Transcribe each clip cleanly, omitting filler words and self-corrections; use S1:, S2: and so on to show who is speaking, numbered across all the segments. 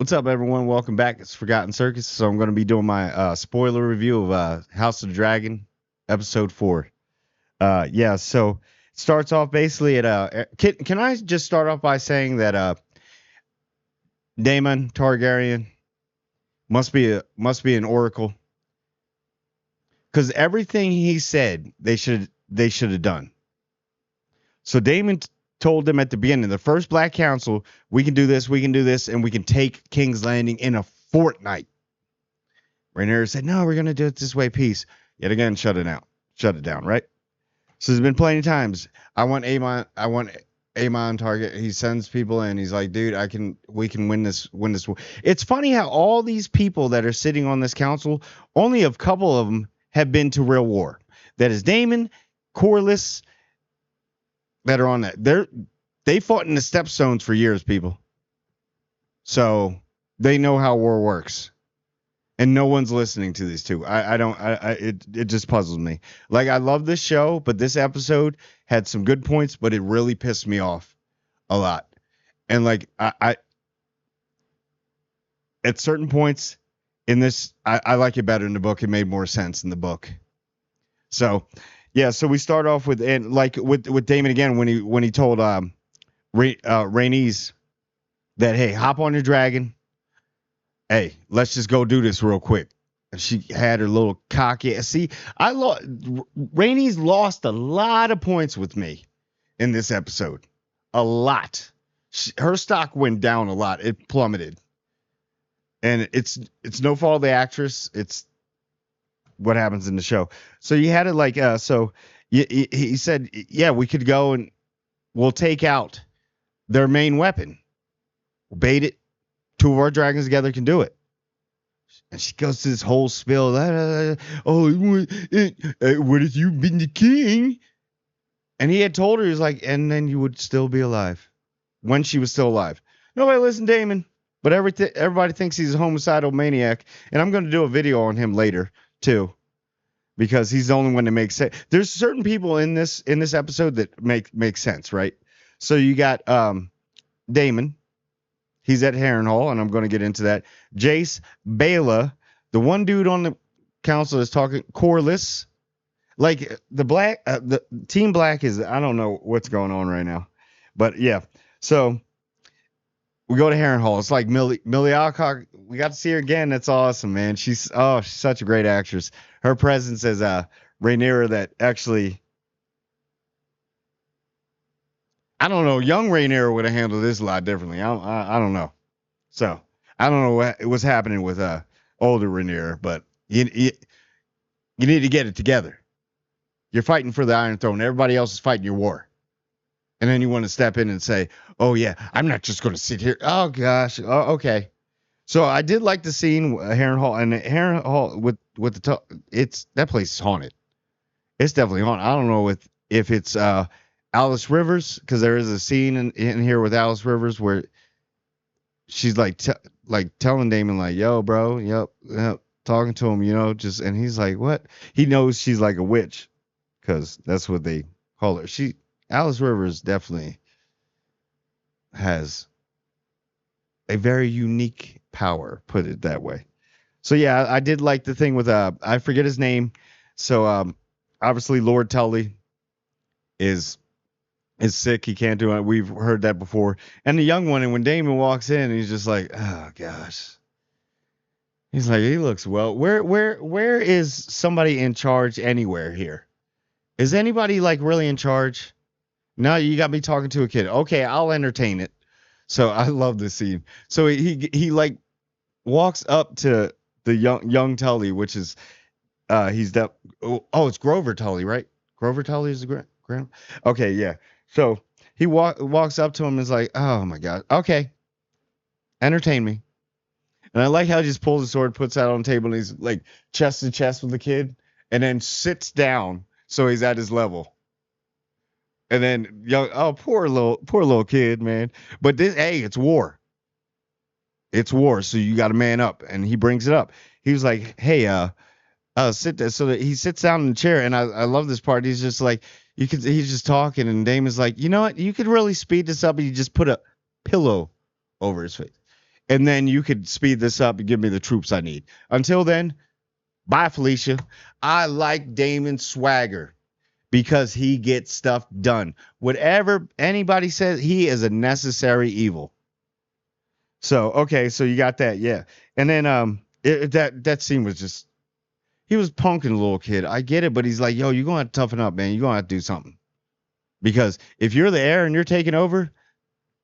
S1: What's up, everyone? Welcome back. It's Forgotten Circus. So I'm going to be doing my spoiler review of House of the Dragon, episode 4. So it starts off basically at can I just start off by saying that Daemon Targaryen must be an oracle, because everything he said they should have done. So Daemon told them at the beginning, the first Black Council, we can do this, and we can take King's Landing in a fortnight. Rhaenyra said, no, we're going to do it this way, peace. Yet again, shut it down, right? So there's been plenty of times. I want Aemon target. He sends people in. He's like, dude, we can win this. It's funny how all these people that are sitting on this council, only a couple of them have been to real war. That is Daemon, Corlys, that are on that. They fought in the Stepstones for years, people. So they know how war works. And no one's listening to these two. It just puzzles me. Like, I love this show, but this episode had some good points, but it really pissed me off a lot. And like, I at certain points in this, I like it better in the book. It made more sense in the book. So, yeah. So we start off with, and like with Daemon again, when he told Rhaenys that, hey, hop on your dragon. Hey, let's just go do this real quick. And she had her little cocky. See, Rhaenys lost a lot of points with me in this episode. A lot. Her stock went down a lot. It plummeted. And it's no fault of the actress. It's what happens in the show. So you had it like, he said, yeah, we could go and we'll take out their main weapon. We'll bait it. Two of our dragons together can do it. And she goes to this whole spiel. What if you've been the king? And he had told her, he was like, and then you would still be alive. When she was still alive. Nobody listened to Daemon. But everybody thinks he's a homicidal maniac. And I'm going to do a video on him later, too. Because he's the only one that makes sense. There's certain people in this episode that make sense, right? So you got Daemon. He's at Harrenhal, and I'm going to get into that. Jace, Bela, the one dude on the council is talking, Corlys. Like, the Team Black is, I don't know what's going on right now. But, yeah. So, we go to Harrenhal. It's like Millie Alcock. We got to see her again. That's awesome, man. She's such a great actress. Her presence as Rhaenyra that actually... I don't know. Young Rhaenyra would have handled this a lot differently. I don't know. So I don't know what's happening with older Rhaenyra, but you need to get it together. You're fighting for the Iron Throne. Everybody else is fighting your war, and then you want to step in and say, "Oh yeah, I'm not just going to sit here." Oh gosh. Oh, okay. So I did like the scene Harrenhal, and Harrenhal with that place is haunted. It's definitely haunted. I don't know if it's Alice Rivers, because there is a scene in here with Alice Rivers where she's like telling Daemon like, yo, bro, yep, talking to him, and he's like, what? He knows she's like a witch, because that's what they call her. Alice Rivers definitely has a very unique power, put it that way. So yeah, I did like the thing with I forget his name. So obviously Lord Tully is sick. He can't do it. We've heard that before. And the young one, and when Daemon walks in, he's just like, oh gosh. He's like, he looks well. Where is somebody in charge anywhere here? Is anybody like really in charge? No, you got me talking to a kid. Okay, I'll entertain it. So I love this scene. So he like walks up to the young Tully, which is it's Grover Tully, right? Grover Tully is the grand. Okay, yeah. So he walks up to him and is like, oh my God. Okay. Entertain me. And I like how he just pulls the sword, puts that on the table, and he's like chest to chest with the kid, and then sits down so he's at his level. And then poor little kid, man. But it's war. It's war, so you got to man up. And he brings it up. He was like, hey, sit there. So that he sits down in the chair, and I love this part. He's just like, he's just talking, and Damon's like, you know what? You could really speed this up, and you just put a pillow over his face. and then you could speed this up and give me the troops I need. Until then, bye, Felicia. I like Damon's swagger because he gets stuff done. Whatever anybody says, he is a necessary evil. So okay, so you got that, yeah. And then that scene was just he was punking a little kid. I get it, but he's like, yo, you're gonna have to toughen up, man. You're gonna have to do something. Because if you're the heir and you're taking over,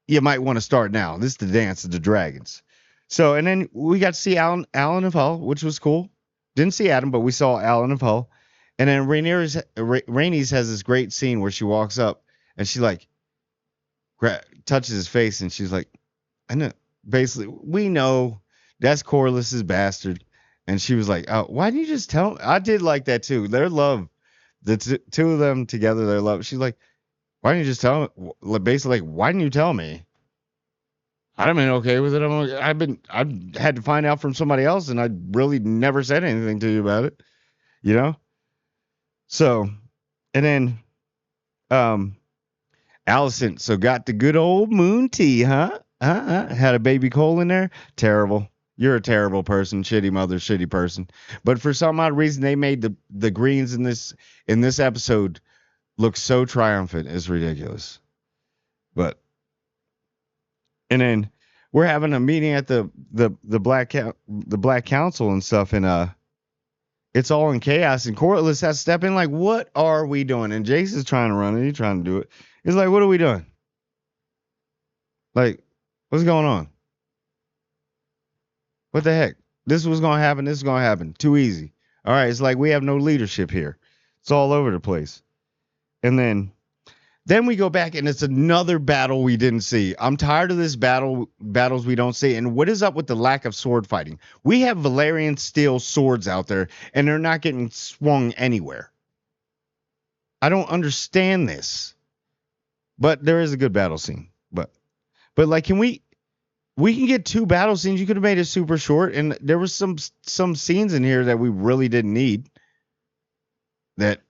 S1: you might want to start now. This is the dance of the dragons. So, and then we got to see Alan of Hull, which was cool. Didn't see Adam, but we saw Alan of Hull. And then Rhaenys has this great scene where she walks up and she like touches his face and she's like, I know, basically, we know that's Corliss's bastard. And she was like, oh, why didn't you just tell me? I did like that too. Their love, the two of them together, their love. She's like, why didn't you just tell me? Basically, like, why didn't you tell me? I've been okay with it. I've had to find out from somebody else, and I really never said anything to you about it, you know. So, and then, Allison, so got the good old moon tea, huh? Had a baby Cole in there. Terrible. You're a terrible person, shitty mother, shitty person. But for some odd reason, they made the greens in this episode look so triumphant. It's ridiculous. But and then we're having a meeting at the Black Council and stuff, and it's all in chaos. And Corlys has to step in, like, what are we doing? And Jace is trying to run it. He's trying to do it. He's like, what are we doing? Like, what's going on? What the heck? This was gonna happen. This is gonna happen. Too easy. All right. It's like we have no leadership here. It's all over the place. And then we go back and it's another battle we didn't see. I'm tired of this battles we don't see. And what is up with the lack of sword fighting? We have Valyrian steel swords out there and they're not getting swung anywhere. I don't understand this. But there is a good battle scene. But like, can we can get 2 battle scenes. You could have made it super short, and there was some scenes in here that we really didn't need that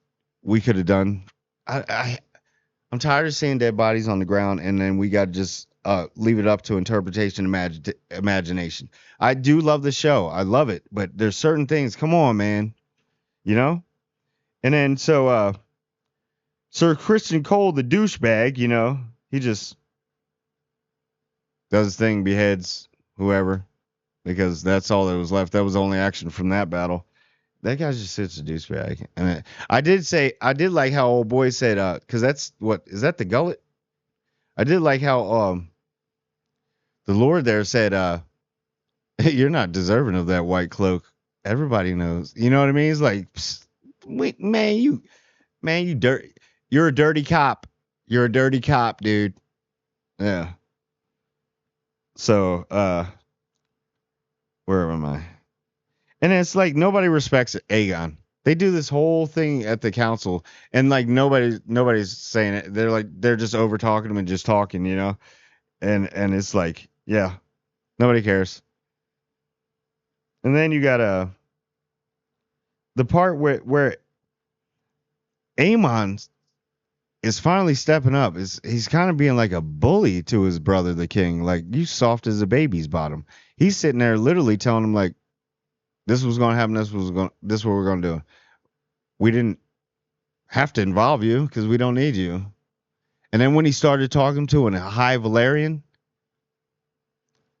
S1: we could have done. I'm tired of seeing dead bodies on the ground, and then we got to just leave it up to interpretation, imagination. I do love the show. I love it, but there's certain things. Come on, man. You know? And then so Sir Christian Cole, the douchebag, you know, he just does his thing, beheads whoever, because that's all that was left. That was the only action from that battle. That guy's just such a douchebag. And I did like how old boy said, because that's what is that the gullet? I did like how the Lord there said, you're not deserving of that white cloak. Everybody knows. You know what I mean? It's like, wait, man, you dirty. You're a dirty cop. You're a dirty cop, dude. Yeah. So, where am I? And it's like nobody respects Aegon. They do this whole thing at the council, and like nobody's saying it. They're just over talking him and just talking, you know. And it's like, yeah, nobody cares. And then you got the part where Aemon is finally stepping up. He's kind of being like a bully to his brother, the king. Like, you soft as a baby's bottom. He's sitting there literally telling him, like, this was going to happen. This is what we're going to do. We didn't have to involve you because we don't need you. And then when he started talking to him in High Valyrian,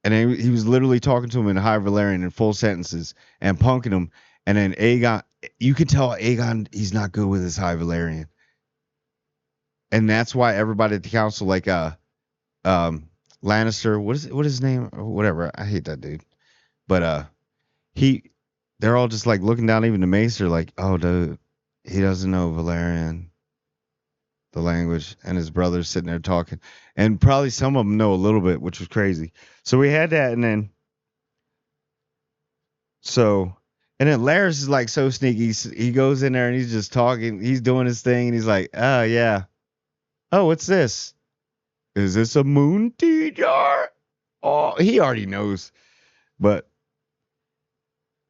S1: and then he was literally talking to him in High Valyrian in full sentences and punking him. And then Aegon, you can tell Aegon, he's not good with his High Valyrian. And that's why everybody at the council, like Lannister, what is his name or whatever. I hate that dude. But they're all just like looking down, even to Maester, like, oh, dude, he doesn't know Valyrian, the language, and his brother's sitting there talking, and probably some of them know a little bit, which was crazy. So we had that, and then Laris is like so sneaky. He goes in there and he's just talking. He's doing his thing, and he's like, oh yeah, oh, what's this? Is this a moon tea jar? Oh, he already knows, but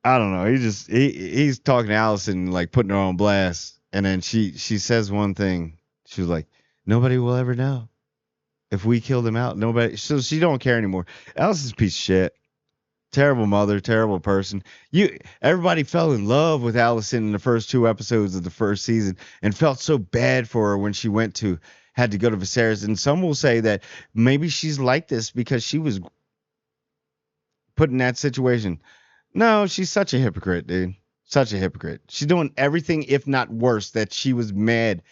S1: I don't know. He's talking to Allison, like putting her on blast, and then she says one thing. She was like, "Nobody will ever know." If we killed him out, nobody. So she don't care anymore. Allison's a piece of shit. Terrible mother, terrible person. Everybody fell in love with Allison in the first 2 episodes of the first season and felt so bad for her when she had to go to Viserys. And some will say that maybe she's like this because she was put in that situation. No, she's such a hypocrite, dude. Such a hypocrite. She's doing everything, if not worse, that she was mad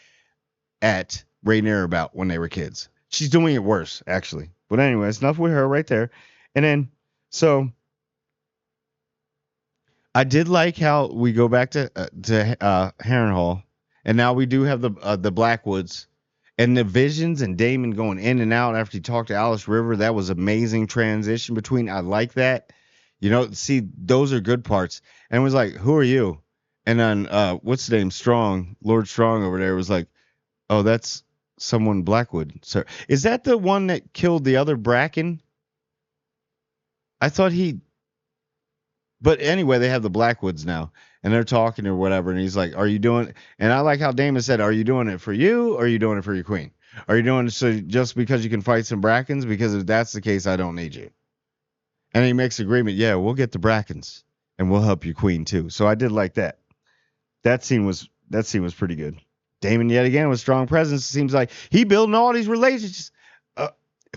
S1: at Rhaenyra about when they were kids. She's doing it worse, actually. But anyways, enough with her right there. And then, so I did like how we go back to Harrenhal, and now we do have the Blackwoods, and the visions and Daemon going in and out after he talked to Alice River. That was amazing transition between. I like that. See, those are good parts. And it was like, who are you? And then what's the name? Strong, Lord Strong over there was like, oh, that's someone Blackwood. So is that the one that killed the other Bracken? I thought he. But anyway, they have the Blackwoods now, and they're talking or whatever. And he's like, "Are you doing?" And I like how Daemon said, "Are you doing it for you, or are you doing it for your queen? Are you doing it so just because you can fight some Brackens? Because if that's the case, I don't need you." And he makes agreement. Yeah, we'll get the Brackens, and we'll help your queen too. So I did like that. That scene was pretty good. Daemon yet again with strong presence. It seems like he building all these relationships.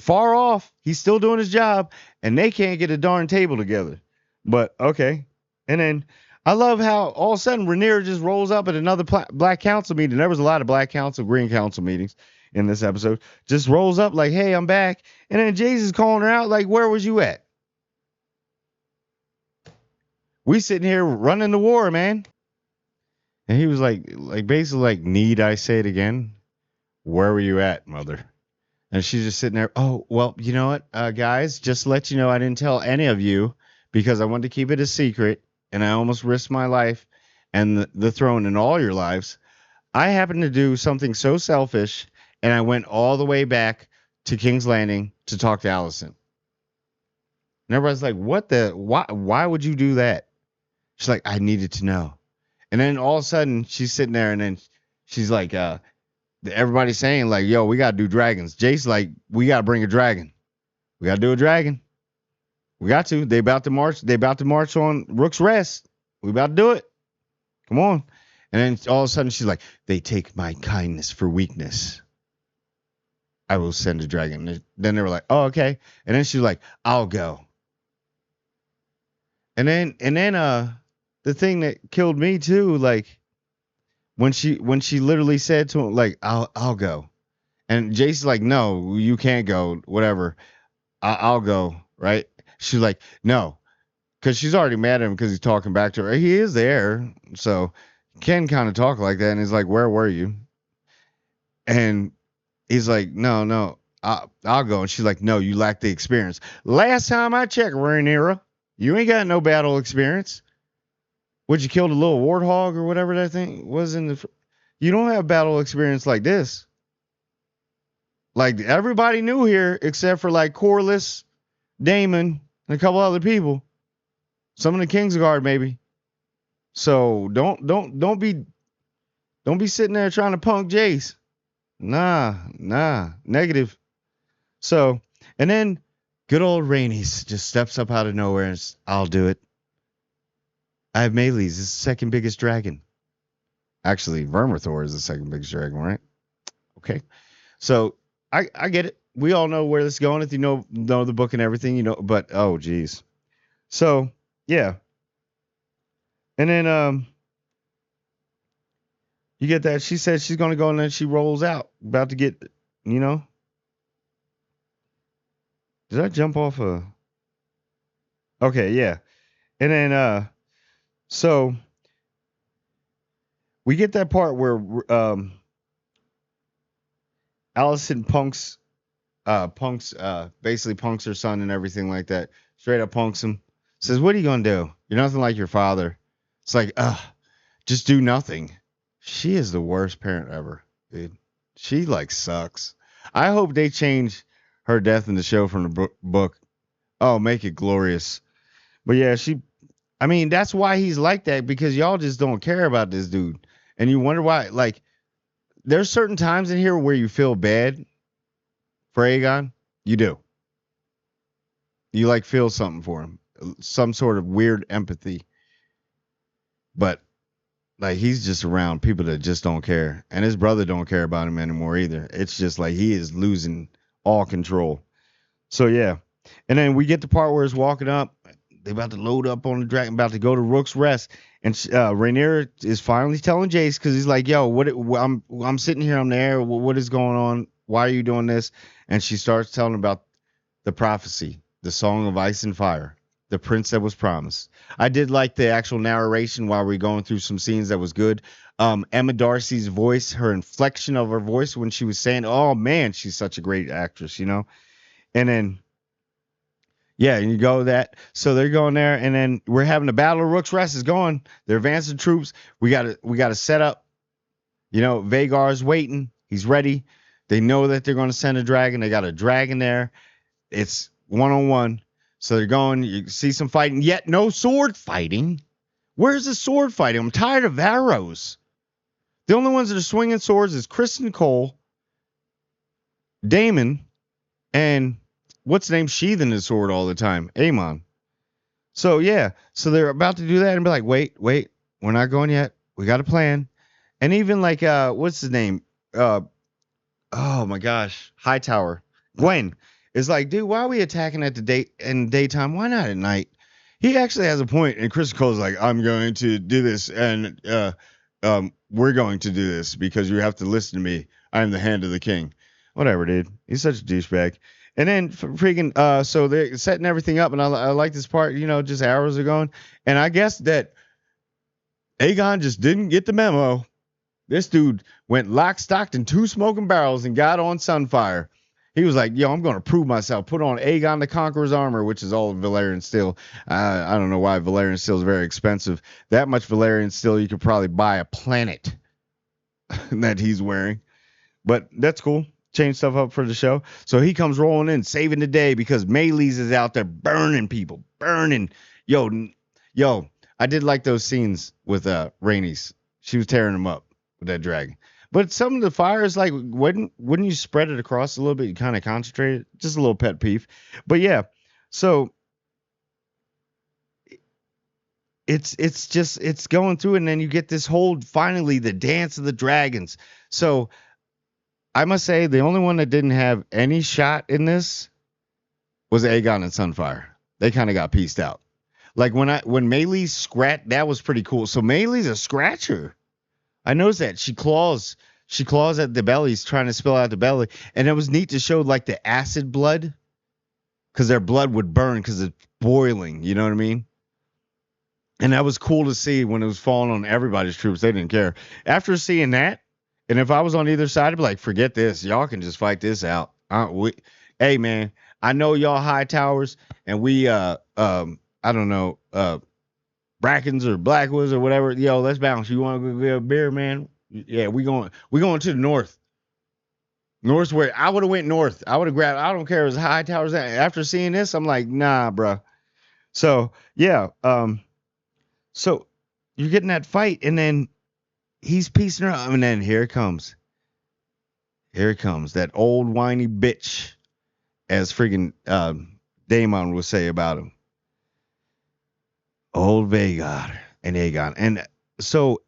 S1: Far off, he's still doing his job, and they can't get a darn table together. But okay. And then I love how all of a sudden Rhaenyra just rolls up at another Black Council meeting. There was a lot of Black Council, Green Council meetings in this episode. Just rolls up like, hey, I'm back. And then Jace is calling her out like, where was you at? We sitting here running the war, man. And he was like basically like, need I say it again? Where were you at, mother? And she's just sitting there. Oh, well, you know what, guys, just to let you know, I didn't tell any of you because I wanted to keep it a secret, and I almost risked my life and the throne in all your lives. I happened to do something so selfish, and I went all the way back to King's Landing to talk to Allison. And everybody's like, why would you do that? She's like, I needed to know. And then all of a sudden, she's sitting there, and then she's like, everybody's saying, like, yo, we got to do dragons. Jace's like, we got to bring a dragon. We got to do a dragon. We got to. They about to march on Rook's Rest. We about to do it. Come on. And then all of a sudden she's like, they take my kindness for weakness. I will send a dragon. And then they were like, oh, okay. And then she's like, I'll go. And then the thing that killed me too, like when she literally said to him, like, I'll go. And Jason's like, no, you can't go, whatever. I'll go, right? She's like, no, because she's already mad at him because he's talking back to her. He is there, so Ken kind of talk like that, and he's like, where were you? And he's like, no, I'll go. And she's like, no, you lack the experience. Last time I checked, Rhaenyra, you ain't got no battle experience. Would you kill a little warthog or whatever that thing was in the? You don't have battle experience like this. Like everybody knew here except for like Corlys, Daemon, and a couple other people. Some of the Kingsguard maybe. So don't be sitting there trying to punk Jace. Nah, negative. So, and then good old Rhaenys just steps up out of nowhere and says, I'll do it. I have Melees, it's the second biggest dragon. Actually, Vermithor is the second biggest dragon, right? Okay. So I get it. We all know where this is going if you know the book and everything, but oh geez. So yeah. And then you get that. She says she's gonna go and then she rolls out. About to get, Did I jump off Okay, yeah. And then so we get that part where Allison basically punks her son and everything like that. Straight up punks him. Says, what are you gonna do? You're nothing like your father. It's like, just do nothing. She is the worst parent ever, dude. She like sucks. I hope they change her death in the show from the book. Oh, make it glorious. But yeah, that's why he's like that, because y'all just don't care about this dude. And you wonder why, like, there's certain times in here where you feel bad for Aegon. You do. You like feel something for him, some sort of weird empathy. But like he's just around people that just don't care, and his brother don't care about him anymore either. It's just like he is losing all control. So yeah, and then we get the part where it's walking up. They about to load up on the dragon, about to go to Rook's Rest, and Rhaenyra is finally telling Jace because he's like, "Yo, I'm sitting here, I'm there. What is going on? Why are you doing this?" And she starts telling about the prophecy, the song of ice and fire, the prince that was promised. I did like the actual narration while we are going through some scenes that was good. Emma Darcy's voice, her inflection of her voice when she was saying, "Oh man, she's such a great actress," you know. And then yeah, and you go that. So they're going there, and then we're having the Battle of Rook's Rest is going. They're advancing troops. We gotta set up. You know, Vagar's waiting. He's ready. They know that they're going to send a dragon. They got a dragon there. It's 1-on-1. So they're going. You see some fighting. Yet no sword fighting. Where's the sword fighting? I'm tired of arrows. The only ones that are swinging swords is Kristen Cole, Damon, and what's the name? Sheathing his sword all the time. Aemon. So yeah. So they're about to do that and be like, wait, we're not going yet. We got a plan. And even like what's his name? Oh my gosh, Hightower. Gwen is like, dude, why are we attacking at the day in daytime? Why not at night? He actually has a point, and Chris Cole's like, I'm going to do this, and we're going to do this because you have to listen to me. I'm the hand of the king. Whatever, dude. He's such a douchebag. And then freaking, so they're setting everything up, and I like this part. You know, just hours are going, and I guess that Aegon just didn't get the memo. This dude went lock, stocked, and two smoking barrels and got on Sunfire. He was like, yo, I'm going to prove myself. Put on Aegon the Conqueror's armor, which is all Valyrian steel. I don't know why Valyrian steel is very expensive. That much Valyrian steel, you could probably buy a planet that he's wearing. But that's cool. Change stuff up for the show. So he comes rolling in, saving the day because Melees is out there burning people. Burning. Yo, I did like those scenes with Rhaenys. She was tearing them up with that dragon. But some of the fires, like, wouldn't you spread it across a little bit? You kind of concentrate it. Just a little pet peeve. But yeah, so it's going through, and then you get this whole finally the dance of the dragons. So I must say the only one that didn't have any shot in this was Aegon and Sunfire. They kind of got pieced out. Like when Melees scratch, that was pretty cool. So Melee's a scratcher. I noticed that she claws at the bellies, trying to spill out the belly, and it was neat to show like the acid blood, because their blood would burn because it's boiling. You know what I mean? And that was cool to see when it was falling on everybody's troops. They didn't care. After seeing that, and if I was on either side, I'd be like, forget this. Y'all can just fight this out. Hey man, I know y'all high towers, and we I don't know Brackens or Blackwoods or whatever. Yo, let's bounce. You want to go get a beer, man? Yeah, we going to the north. North's where I would have went north. I would have grabbed. I don't care if it was high towers. After seeing this, I'm like, nah, bro. So yeah, so you're getting that fight, and then he's piecing her up, and then here it comes. Here it comes, that old whiny bitch, as freaking Daemon would say about him. Old Vagar and Aegon. And so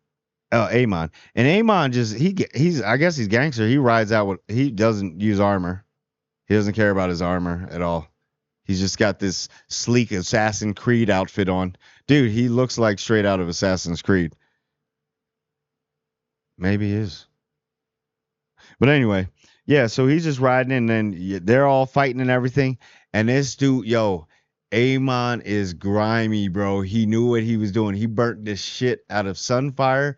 S1: Aemon. And Aemon just he's I guess he's gangster. He rides out with, he doesn't use armor. He doesn't care about his armor at all. He's just got this sleek Assassin's Creed outfit on. Dude, he looks like straight out of Assassin's Creed. Maybe he is. But anyway, yeah, so he's just riding, and then they're all fighting and everything. And this dude, yo, Aemon is grimy, bro. He knew what he was doing. He burnt this shit out of Sunfire,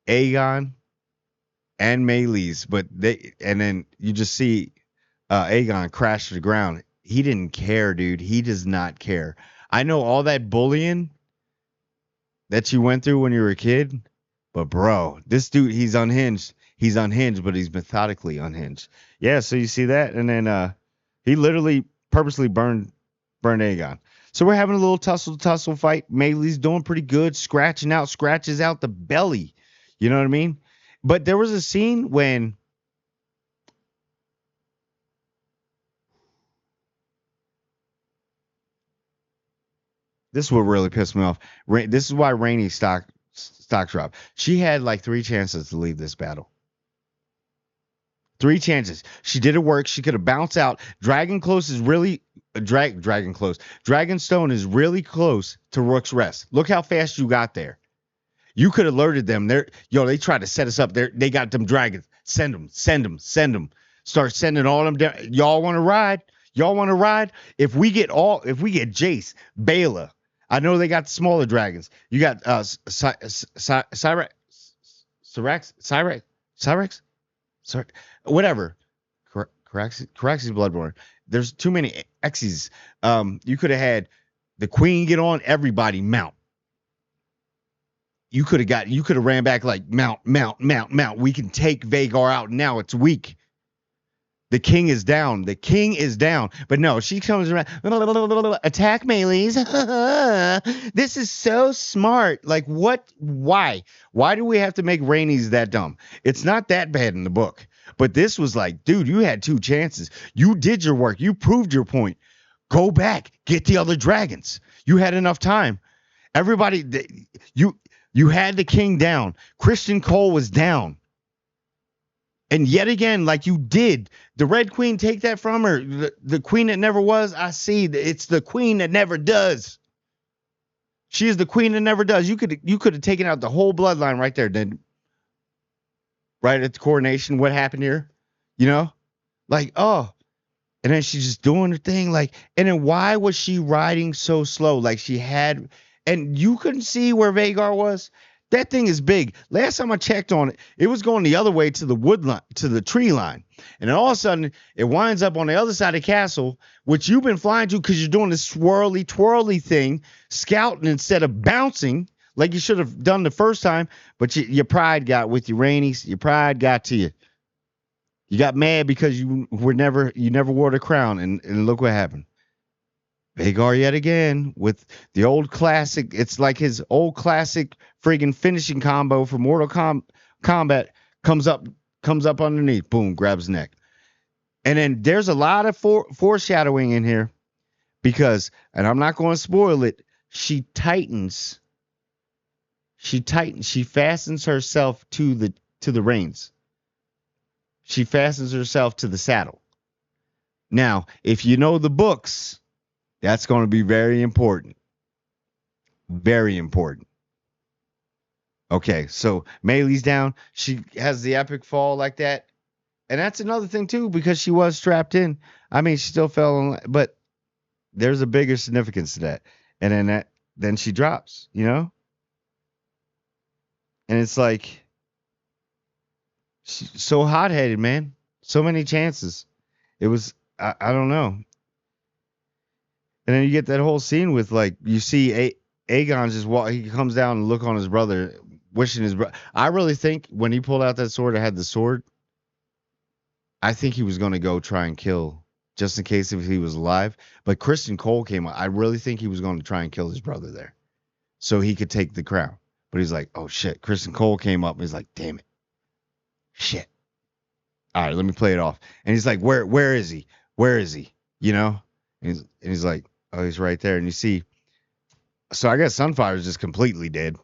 S1: Aegon, and Melees. And then you just see Aegon crash to the ground. He didn't care, dude. He does not care. I know all that bullying that you went through when you were a kid, but bro, this dude, he's unhinged. He's unhinged, but he's methodically unhinged. Yeah, so you see that, and then he literally purposely burned Aegon. So we're having a little tussle fight. Melee's doing pretty good, scratches out the belly. You know what I mean? But there was a scene when this is what really pissed me off. This is why Rainey stock drop. She had like 3 chances to leave this battle. 3 chances. She did it work. She could have bounced out. Dragon Close is really Dragon Close. Dragonstone is really close to Rook's Rest. Look how fast you got there. You could have alerted them. They tried to set us up. They got them dragons. Send them. Start sending all them down. Y'all want to ride? If we get Jace, Bela. I know they got smaller dragons. You got Cyrex, whatever. Caraxes Bloodborne. There's too many X's. You could have had the queen get on, everybody mount. You could have ran back like mount. We can take Vhagar out now. It's weak. The king is down. But no, she comes around. Attack melees. This is so smart. Like what? Why? Why do we have to make Rainey's that dumb? It's not that bad in the book. But this was like, dude, you had 2 chances. You did your work. You proved your point. Go back. Get the other dragons. You had enough time. Everybody, you had the king down. Christian Cole was down. And yet again, like you did, the Red Queen take that from her. The queen that never was, I see. It's the queen that never does. She is the queen that never does. You could have taken out the whole bloodline right there, then. Right at the coronation, what happened here? You know? Like, oh. And then she's just doing her thing. Like, and then why was she riding so slow? Like she had, and you couldn't see where Vhagar was. That thing is big. Last time I checked on it, it was going the other way to the wood line, to the tree line. And then all of a sudden, it winds up on the other side of the castle, which you've been flying to because you're doing this swirly, twirly thing, scouting instead of bouncing like you should have done the first time. But your pride got with you, Rainies. Your pride got to you. You got mad because you never wore the crown, and look what happened. Vhagar yet again with the old classic. It's like his old classic friggin' finishing combo for Mortal Kombat comes up underneath, boom, grabs neck. And then there's a lot of foreshadowing in here because, and I'm not going to spoil it, she fastens herself to the reins. She fastens herself to the saddle. Now, if you know the books, that's going to be very important. Very important. Okay, so Melee's down. She has the epic fall like that. And that's another thing, too, because she was strapped in. I mean, she still fell on, but there's a bigger significance to that. And then she drops, you know? And it's like, she's so hot-headed, man. So many chances. It was, I don't know. And then you get that whole scene with, like, you see Aegon just walk. He comes down and look on his brother, wishing his brother. I really think when he pulled out that sword or had the sword, I think he was going to go try and kill, just in case if he was alive. But Christian Cole came out. I really think he was going to try and kill his brother there so he could take the crown. But he's like, oh, shit. Christian Cole came up and he's like, damn it. Shit. All right, let me play it off. And he's like, where is he? Where is he? You know? And he's like, oh, he's right there. And you see, so I guess Sunfire's just completely dead.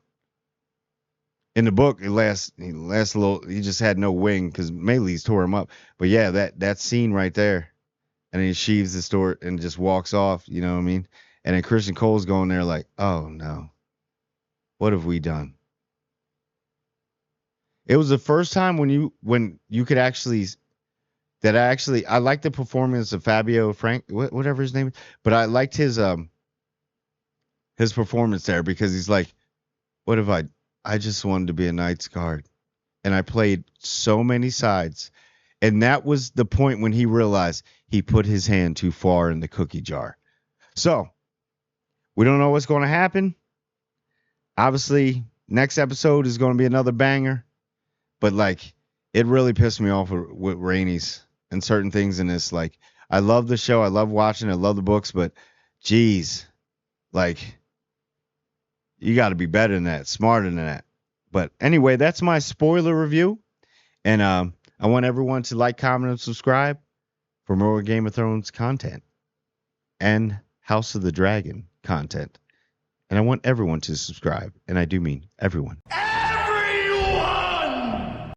S1: In the book, he lasts a little. He just had no wing because Melee's tore him up. But yeah, that scene right there, and he sheaves the sword and just walks off. You know what I mean? And then Christian Cole's going there like, oh no, what have we done? It was the first time when you could actually. I liked the performance of Fabio Frank, whatever his name is, but I liked his performance there because he's like, what have I just wanted to be a Knight's Guard, and I played so many sides, and that was the point when he realized he put his hand too far in the cookie jar. So we don't know what's going to happen. Obviously, next episode is going to be another banger, but like it really pissed me off with Rainey's. And certain things in this, like, I love the show, I love watching, I love the books, but geez, like, you got to be better than that, smarter than that. But anyway, that's my spoiler review, and I want everyone to like, comment, and subscribe for more Game of Thrones content and House of the Dragon content. And I want everyone to subscribe. And I do mean everyone.